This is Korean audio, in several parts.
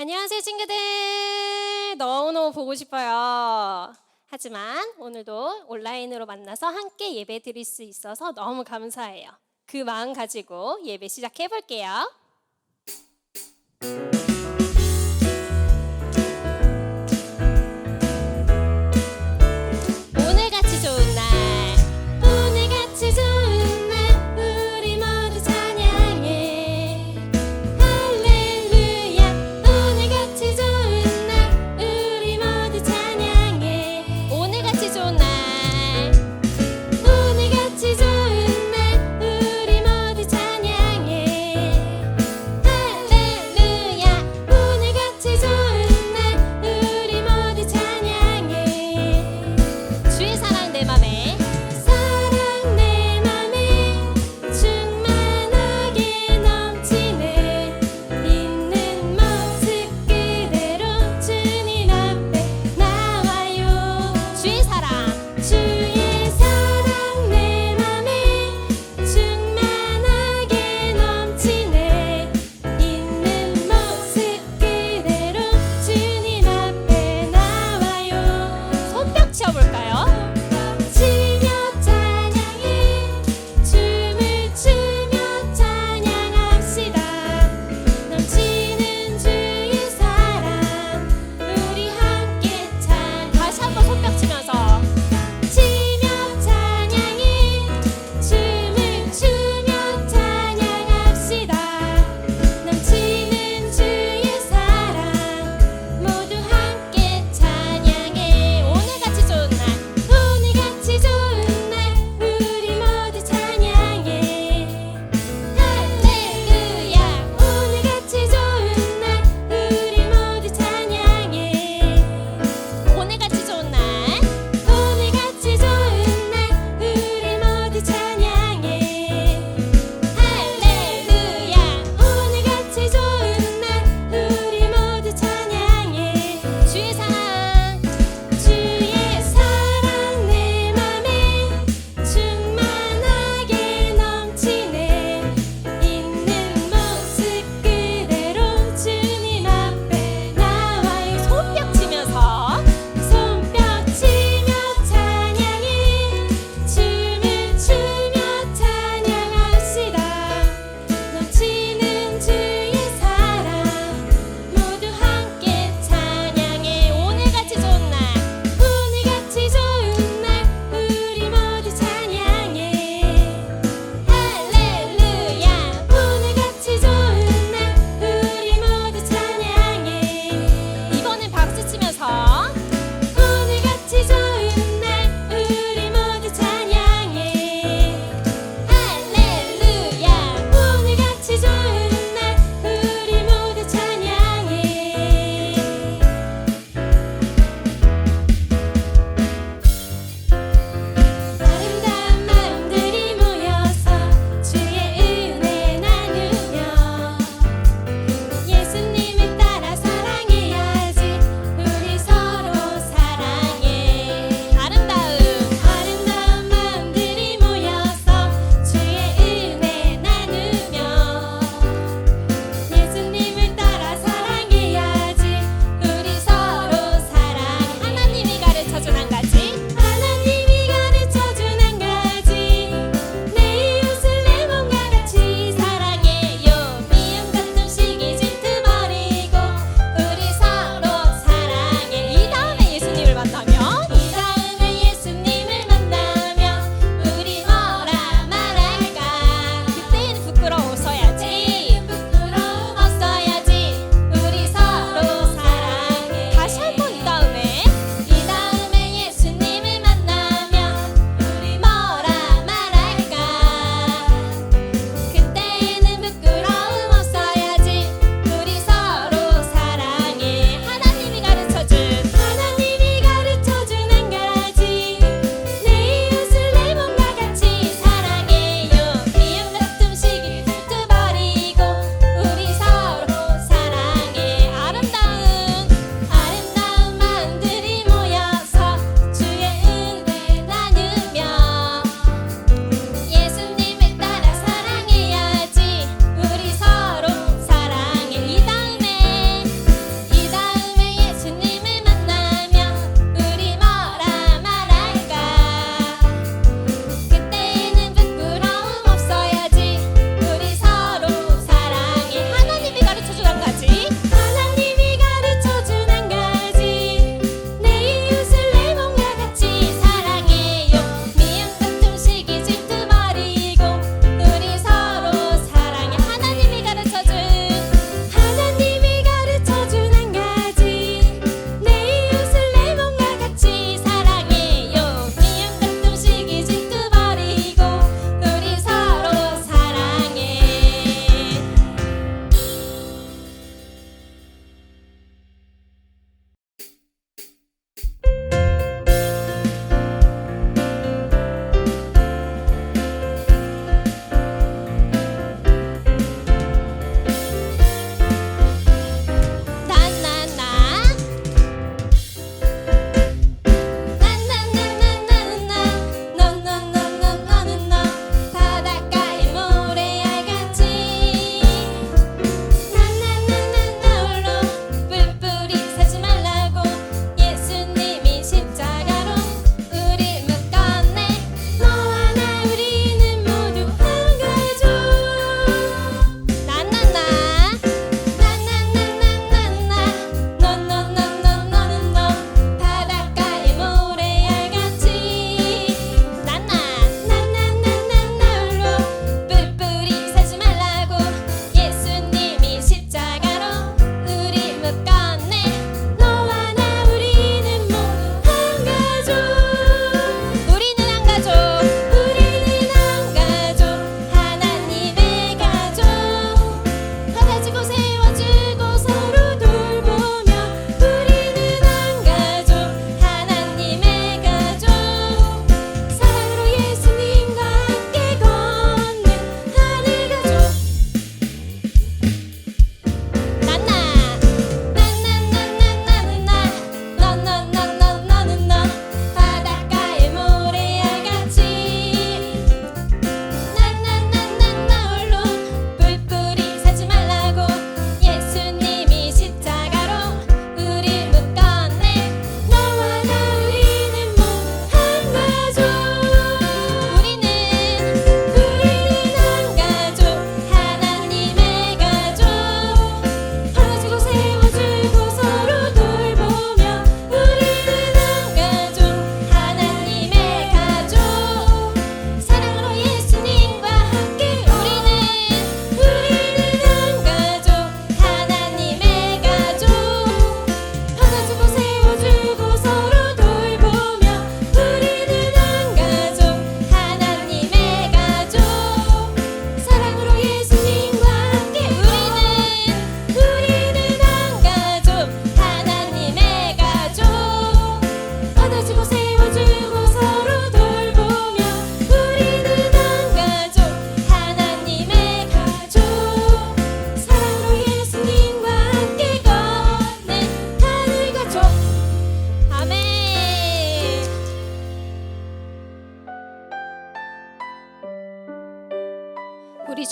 안녕하세요, 친구들. 너무너무 보고 싶어요. 하지만 오늘도 온라인으로 만나서 함께 예배 드릴 수 있어서 너무 감사해요. 그 마음 가지고 예배 시작해 볼게요. 오늘같이 좋은 날, 오늘같이 좋은 날, 우리 모두 찬양해. 할렐루야. 오늘같이 좋은 날, 우리 모두 찬양해. 오늘같이 좋은 날, 오늘같이 좋은 날, 우리 모두 찬양해. 할렐루야.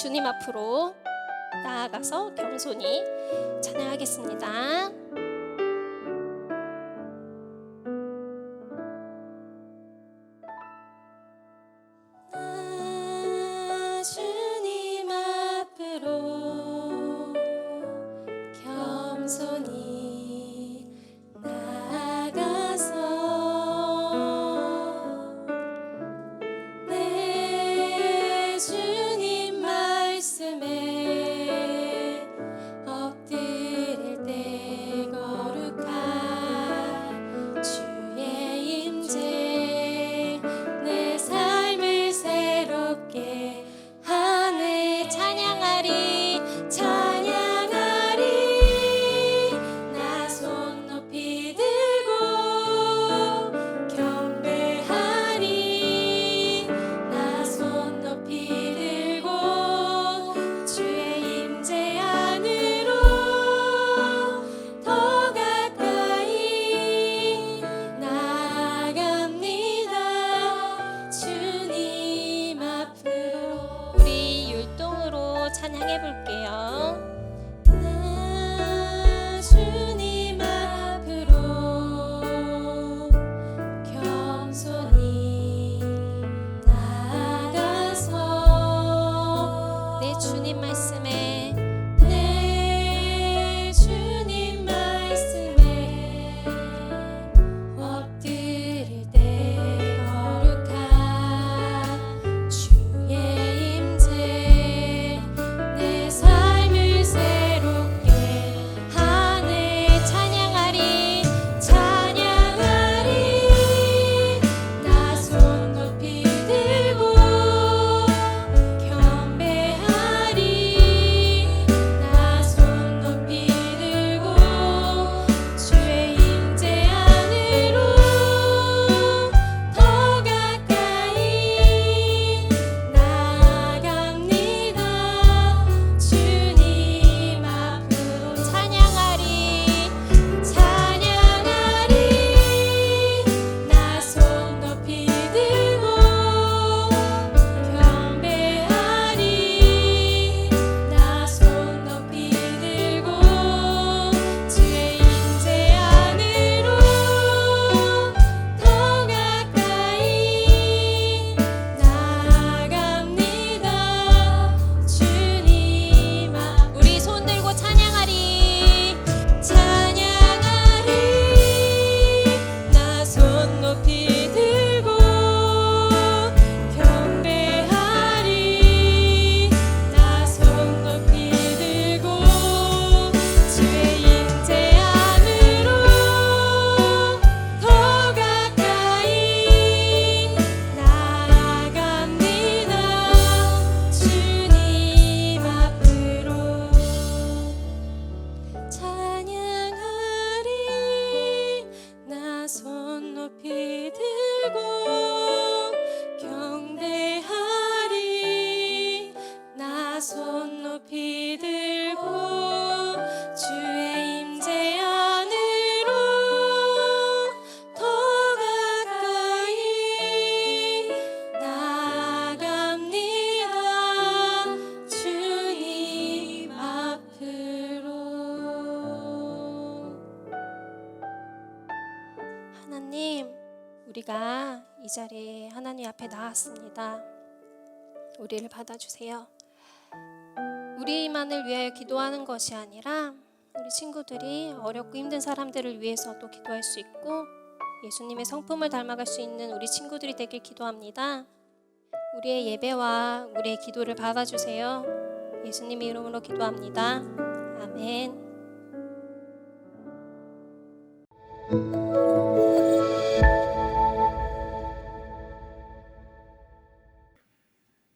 주님 앞으로 나아가서 겸손히 찬양하겠습니다. 주님 앞으로 겸손히 나아가서 내 주님 말씀에 엎드릴 때 거룩한 주의 임재 내 삶을 새롭게 하네. 찬양하리 나 손 높이 들고 경배하리 나 손 높이 들고 주의 임재 안으로 더 가까이 나아갑니다. 주님 앞으로 우리 율동으로 찬양해 볼게요. 나 주님 앞으로 겸손히 나아가서 내 주님 말씀에 엎드릴 때 거룩한 주의 임재 내 삶을 새롭게 하네. 찬양하리 나 손 높이 들고 경배하리 나 손 높이 들고 주의 임재 안으로 더 가까이 나아갑니다. 주님 앞으로 찬양하리 나 손 높이 들고 경배하리 나 손 높이 들고 주의 임재 안으로 더 가까이 나아갑니다. 주님 앞 우리 손 들고 찬양하리 나 손 높이 들고 경배하리 나 손 높이 들고 주의 임재 안으로 더 가까이 나아갑니다. 주님 앞으로 찬양하리 나 손 높이 들고 경배하리 나 손 높이 들고 주의 임재 안으로 더 가까이 나아갑니다. 주님 앞으로 하나님, 우리가 이 자리에 하나님 앞에 나왔습니다. 우리를 받아주세요. 우리만을 위하여 기도하는 것이 아니라 우리 친구들이 어렵고 힘든 사람들을 위해서도 기도할 수 있고 예수님의 성품을 닮아갈 수 있는 우리 친구들이 되길 기도합니다. 우리의 예배와 우리의 기도를 받아주세요. 예수님의 이름으로 기도합니다. 아멘.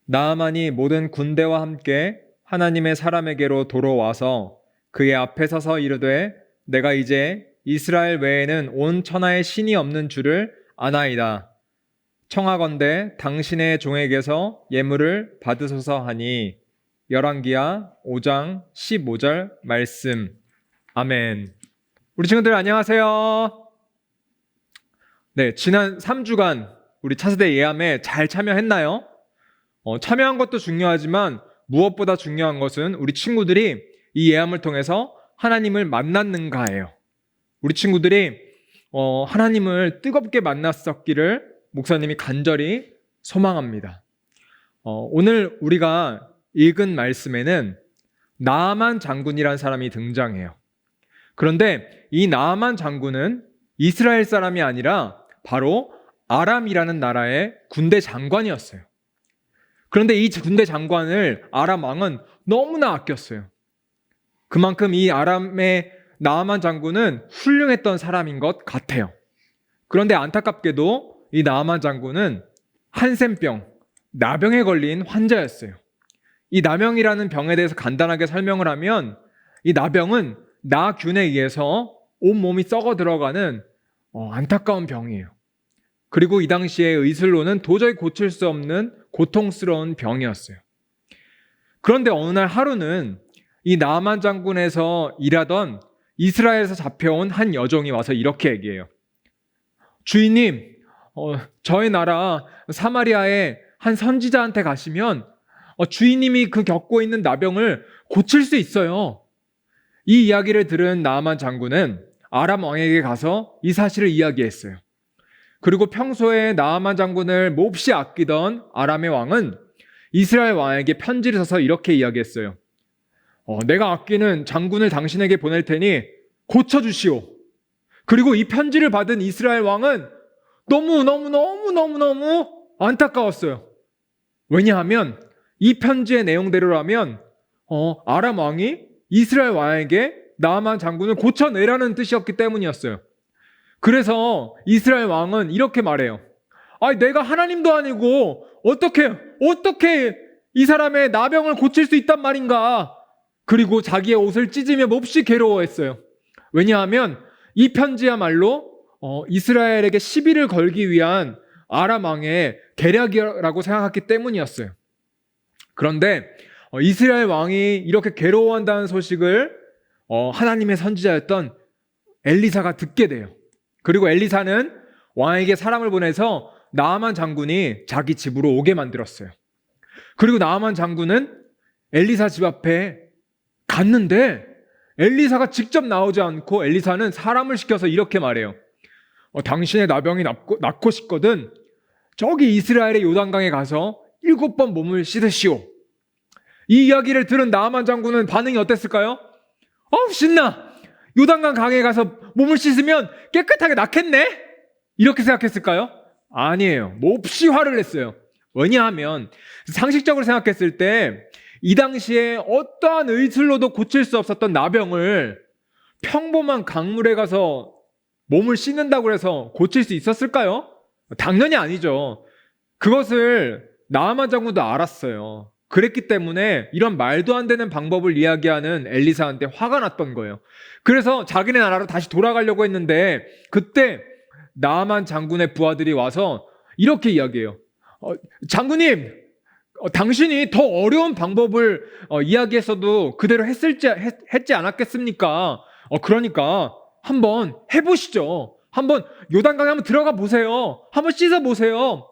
나아만이 모든 군대와 함께 하나님의 사람에게로 돌아와서 그의 앞에 서서 이르되 내가 이제 이스라엘 외에는 온 천하에 신이 없는 줄을 아나이다. 청하건대 당신의 종에게서 예물을 받으소서 하니 열왕기하 5장 15절 말씀. 아멘. 우리 친구들 안녕하세요. 네, 지난 3주간 우리 차세대 예암에 잘 참여했나요? 참여한 것도 중요하지만 무엇보다 중요한 것은 우리 친구들이 이 예언을 통해서 하나님을 만났는가예요. 우리 친구들이 하나님을 뜨겁게 만났었기를 목사님이 간절히 소망합니다. 오늘 우리가 읽은 말씀에는 나아만 장군이라는 사람이 등장해요. 그런데 이 나아만 장군은 이스라엘 사람이 아니라 바로 아람이라는 나라의 군대 장관이었어요. 그런데 이 군대 장관을 아람 왕은 너무나 아꼈어요. 그만큼 이 아람의 나아만 장군은 훌륭했던 사람인 것 같아요. 그런데 안타깝게도 이 나아만 장군은 한센병, 나병에 걸린 환자였어요. 이 나병이라는 병에 대해서 간단하게 설명을 하면 이 나병은 나균에 의해서 온몸이 썩어 들어가는 안타까운 병이에요. 그리고 이 당시에 의술로는 도저히 고칠 수 없는 고통스러운 병이었어요. 그런데 어느 날 하루는 이 나아만 장군에서 일하던 이스라엘에서 잡혀온 한 여종이 와서 이렇게 얘기해요. 주인님, 저희 나라 사마리아의 한 선지자한테 가시면 주인님이 그 겪고 있는 나병을 고칠 수 있어요. 이 이야기를 들은 나아만 장군은 아람 왕에게 가서 이 사실을 이야기했어요. 그리고 평소에 나아만 장군을 몹시 아끼던 아람의 왕은 이스라엘 왕에게 편지를 써서 이렇게 이야기했어요. 내가 아끼는 장군을 당신에게 보낼 테니 고쳐주시오. 그리고 이 편지를 받은 이스라엘 왕은 너무 안타까웠어요. 왜냐하면 이 편지의 내용대로라면 아람 왕이 이스라엘 왕에게 나아만 장군을 고쳐내라는 뜻이었기 때문이었어요. 그래서 이스라엘 왕은 이렇게 말해요. 내가 하나님도 아니고 어떻게 이 사람의 나병을 고칠 수 있단 말인가. 그리고 자기의 옷을 찢으며 몹시 괴로워했어요. 왜냐하면 이 편지야말로 이스라엘에게 시비를 걸기 위한 아람 왕의 계략이라고 생각했기 때문이었어요. 그런데 이스라엘 왕이 이렇게 괴로워한다는 소식을 하나님의 선지자였던 엘리사가 듣게 돼요. 그리고 엘리사는 왕에게 사람을 보내서 나아만 장군이 자기 집으로 오게 만들었어요. 그리고 나아만 장군은 엘리사 집 앞에 갔는데 엘리사가 직접 나오지 않고 엘리사는 사람을 시켜서 이렇게 말해요. 당신의 나병이 낫고 싶거든 저기 이스라엘의 요단강에 가서 7번 몸을 씻으시오. 이 이야기를 들은 나아만 장군은 반응이 어땠을까요? 신나! 요단강 강에 가서 몸을 씻으면 깨끗하게 낫겠네? 이렇게 생각했을까요? 아니에요. 몹시 화를 냈어요. 왜냐하면 상식적으로 생각했을 때 이 당시에 어떠한 의술로도 고칠 수 없었던 나병을 평범한 강물에 가서 몸을 씻는다고 해서 고칠 수 있었을까요? 당연히 아니죠. 그것을 나아만 장군도 알았어요. 그랬기 때문에 이런 말도 안 되는 방법을 이야기하는 엘리사한테 화가 났던 거예요. 그래서 자기네 나라로 다시 돌아가려고 했는데 그때 나아만 장군의 부하들이 와서 이렇게 이야기해요. 장군님, 당신이 더 어려운 방법을 이야기했어도 그대로 했지 않았겠습니까? 그러니까 한번 해보시죠. 한번 요단강에 한번 들어가 보세요. 한번 씻어 보세요.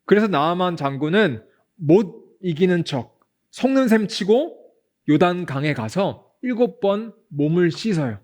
그래서 나아만 장군은 못 이기는 척 속는 셈 치고 요단강에 가서 7번 몸을 씻어요.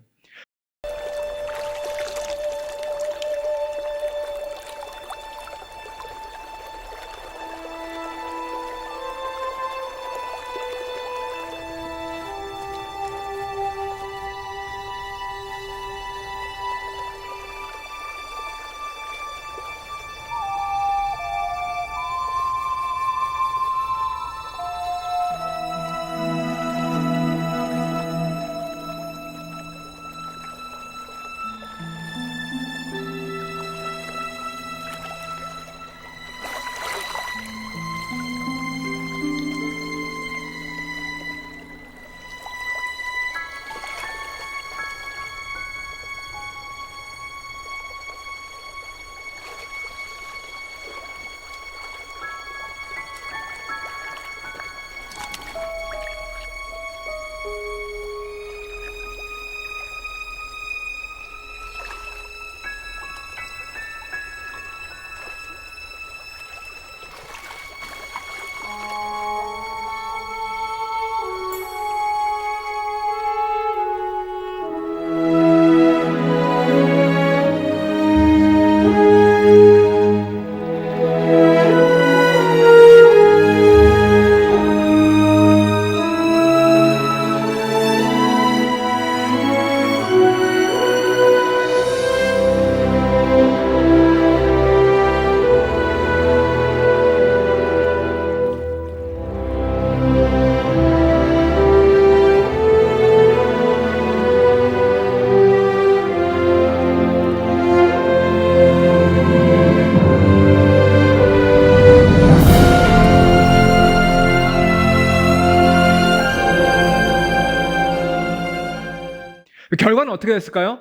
어떻게 됐을까요?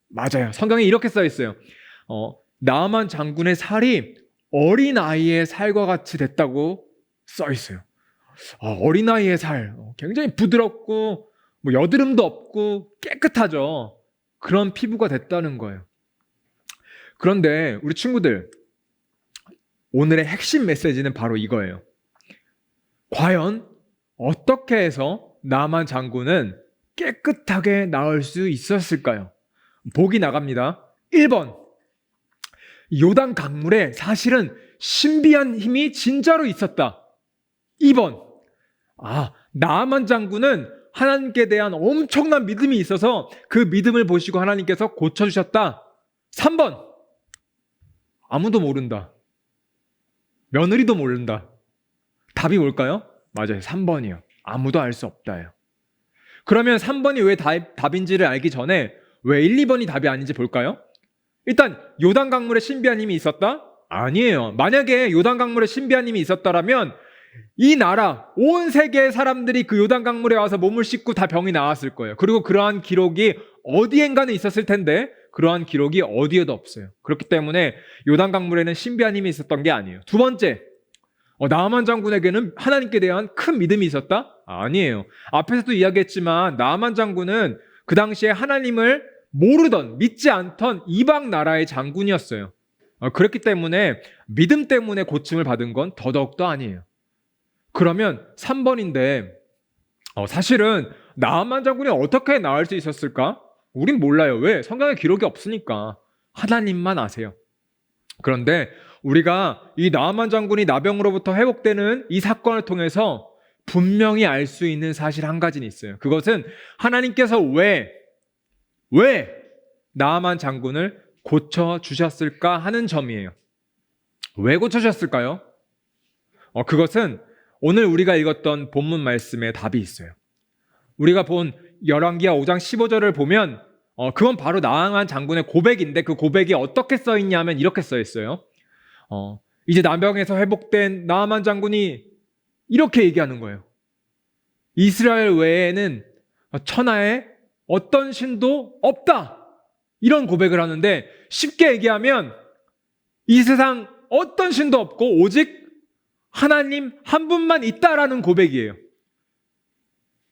맞아요. 성경에 이렇게 써 있어요. 나아만 장군의 살이 어린아이의 살과 같이 됐다고 써 있어요. 어린아이의 살, 굉장히 부드럽고 뭐 여드름도 없고 깨끗하죠. 그런 피부가 됐다는 거예요. 그런데 우리 친구들, 오늘의 핵심 메시지는 바로 이거예요. 과연 어떻게 해서 나만 장군은 깨끗하게 나을 수 있었을까요? 보기 나갑니다. 1번, 요단 강물에 사실은 신비한 힘이 진짜로 있었다. 2번, 나아만 장군은 하나님께 대한 엄청난 믿음이 있어서 그 믿음을 보시고 하나님께서 고쳐주셨다. 3번, 아무도 모른다. 며느리도 모른다. 답이 뭘까요? 맞아요. 3번이요. 아무도 알 수 없다요. 그러면 3번이 왜 답인지를 알기 전에 왜 1, 2번이 답이 아닌지 볼까요? 일단 요단 강물에 신비한 힘이 있었다? 아니에요. 만약에 요단 강물에 신비한 힘이 있었다라면 이 나라, 온 세계의 사람들이 그 요단 강물에 와서 몸을 씻고 다 병이 나았을 거예요. 그리고 그러한 기록이 어디엔가는 있었을 텐데 그러한 기록이 어디에도 없어요. 그렇기 때문에 요단 강물에는 신비한 힘이 있었던 게 아니에요. 두 번째, 나아만 장군에게는 하나님께 대한 큰 믿음이 있었다? 아니에요. 앞에서도 이야기했지만 나아만 장군은 그 당시에 하나님을 모르던, 믿지 않던 이방 나라의 장군이었어요. 그렇기 때문에 믿음 때문에 고침을 받은 건 더더욱도 아니에요. 그러면 3번인데 사실은 나아만 장군이 어떻게 나을 수 있었을까? 우린 몰라요. 왜? 성경에 기록이 없으니까. 하나님만 아세요. 그런데 우리가 이 나아만 장군이 나병으로부터 회복되는 이 사건을 통해서 분명히 알 수 있는 사실 한 가지는 있어요. 그것은 하나님께서 왜 나아만 장군을 고쳐주셨을까 하는 점이에요. 왜 고쳐주셨을까요? 그것은 오늘 우리가 읽었던 본문 말씀에 답이 있어요. 우리가 본 열왕기하 5장 15절을 보면 그건 바로 나아만 장군의 고백인데 그 고백이 어떻게 써있냐면 이렇게 써있어요. 이제 나병에서 회복된 나아만 장군이 이렇게 얘기하는 거예요. 이스라엘 외에는 천하에 어떤 신도 없다. 이런 고백을 하는데 쉽게 얘기하면 이 세상 어떤 신도 없고 오직 하나님 한 분만 있다라는 고백이에요.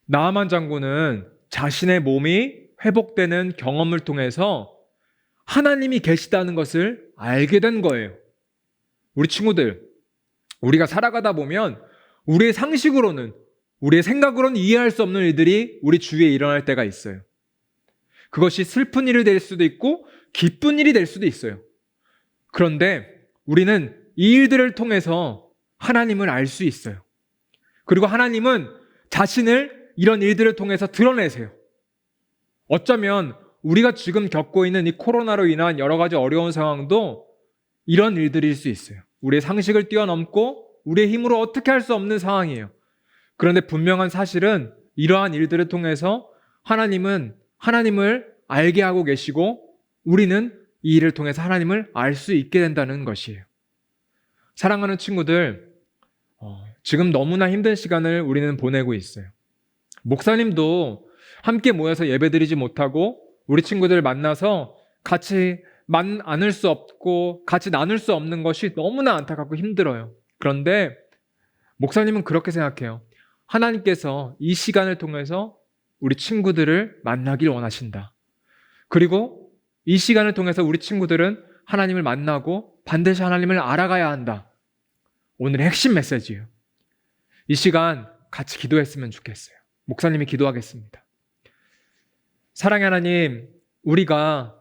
나아만 장군은 자신의 몸이 회복되는 경험을 통해서 하나님이 계시다는 것을 알게 된 거예요. 우리 친구들, 우리가 살아가다 보면 우리의 상식으로는, 우리의 생각으로는 이해할 수 없는 일들이 우리 주위에 일어날 때가 있어요. 그것이 슬픈 일이 될 수도 있고 기쁜 일이 될 수도 있어요. 그런데 우리는 이 일들을 통해서 하나님을 알 수 있어요. 그리고 하나님은 자신을 이런 일들을 통해서 드러내세요. 어쩌면 우리가 지금 겪고 있는 이 코로나로 인한 여러 가지 어려운 상황도 이런 일들일 수 있어요. 우리의 상식을 뛰어넘고 우리의 힘으로 어떻게 할 수 없는 상황이에요. 그런데 분명한 사실은 이러한 일들을 통해서 하나님은 하나님을 알게 하고 계시고 우리는 이 일을 통해서 하나님을 알 수 있게 된다는 것이에요. 사랑하는 친구들, 지금 너무나 힘든 시간을 우리는 보내고 있어요. 목사님도 함께 모여서 예배드리지 못하고 우리 친구들 만나서 같이 나눌 수 없고 같이 나눌 수 없는 것이 너무나 안타깝고 힘들어요. 그런데 목사님은 그렇게 생각해요. 하나님께서 이 시간을 통해서 우리 친구들을 만나길 원하신다. 그리고 이 시간을 통해서 우리 친구들은 하나님을 만나고 반드시 하나님을 알아가야 한다. 오늘의 핵심 메시지예요. 이 시간 같이 기도했으면 좋겠어요. 목사님이 기도하겠습니다. 사랑의 하나님, 우리가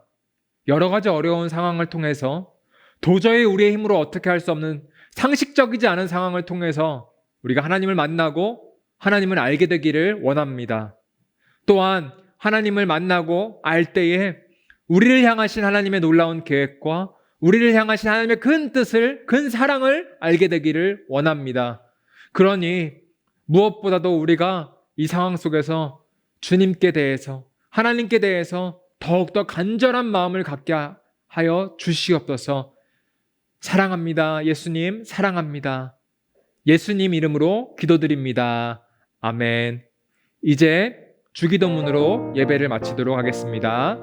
여러 가지 어려운 상황을 통해서 도저히 우리의 힘으로 어떻게 할 수 없는 상식적이지 않은 상황을 통해서 우리가 하나님을 만나고 하나님을 알게 되기를 원합니다. 또한 하나님을 만나고 알 때에 우리를 향하신 하나님의 놀라운 계획과 우리를 향하신 하나님의 큰 뜻을, 큰 사랑을 알게 되기를 원합니다. 그러니 무엇보다도 우리가 이 상황 속에서 주님께 대해서, 하나님께 대해서 더욱더 간절한 마음을 갖게 하여 주시옵소서. 사랑합니다. 예수님, 사랑합니다. 예수님 이름으로 기도드립니다. 아멘. 이제 주기도문으로 예배를 마치도록 하겠습니다.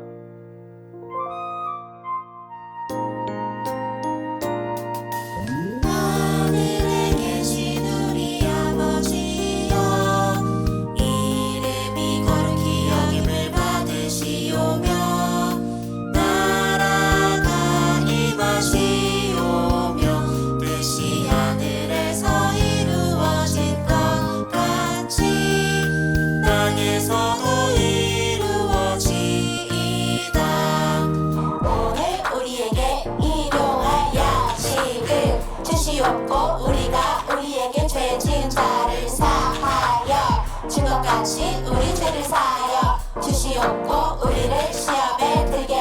하늘에 계신 우리 아버지여, 이름이 거룩히 여김을 받으시오며, 나라가 임하시오며, 뜻이 하늘에서 이루어진 것 같이 땅에서도 이루어지이다. 오늘 우리에게 일용할 양식을 주시옵고, 우리가 우리에게 죄 지은 자를 사하여 준 것 같이 우리 죄를 사하여 주시옵고, 우리를 시험에 들게